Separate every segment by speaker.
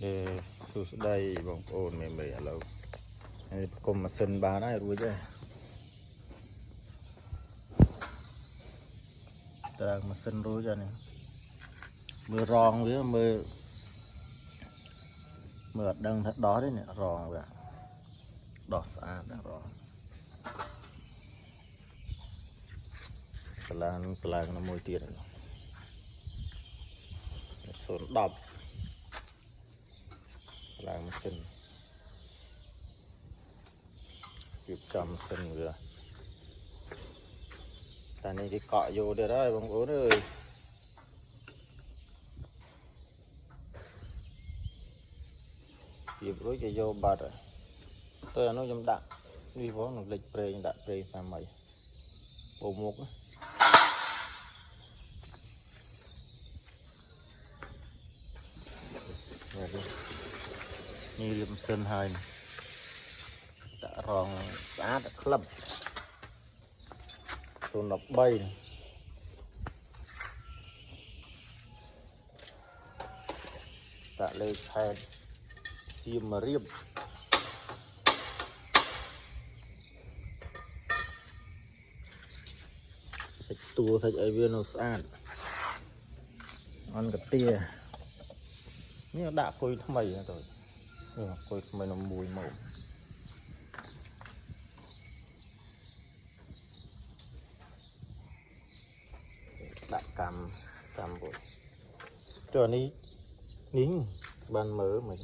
Speaker 1: để xuống đây bóng ồn mềm mềm lâu cùng mà sân ba này rồi chứ ta mà sân rồi cho này mưa rong với mưa đằng thật đó đấy nè rong vậy đỏ xa đã rong tlang nó môi tiền rồi sồn đập tlang mà sân chụp chầm sân rồi ta này cái cọ vô đây đó bóng ố ơi chụp rồi cái vô bạt rồi tôi nó dâm đạn đi vó nó lịch pre đạn pre sao mày bộ mục á như liêm sơn hai này đã rong xã đã club số nọc bay này. Đã lên thay chim mà riêng sạch tua thật ấy viên nó sàn ăn cái tia nhưng đã coi thằng mày rồi coi thằng mày nó mùi màu đã cam rồi cho ní nín ban mở mình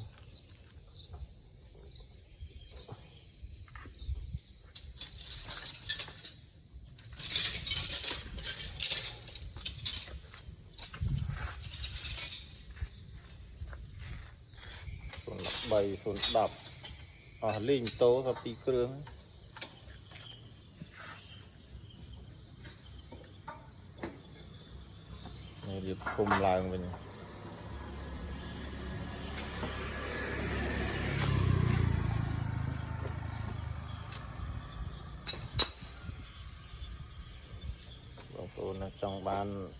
Speaker 1: bay xuống đập ở linh tố và pi cương này điệp cùng lại mình bóng ôn ở trong ban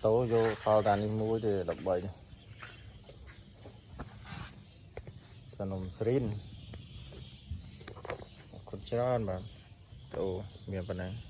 Speaker 1: tố vô phao đàn đi mua thì đập bầy Sanom Srin con trơn mà tụ miền bên này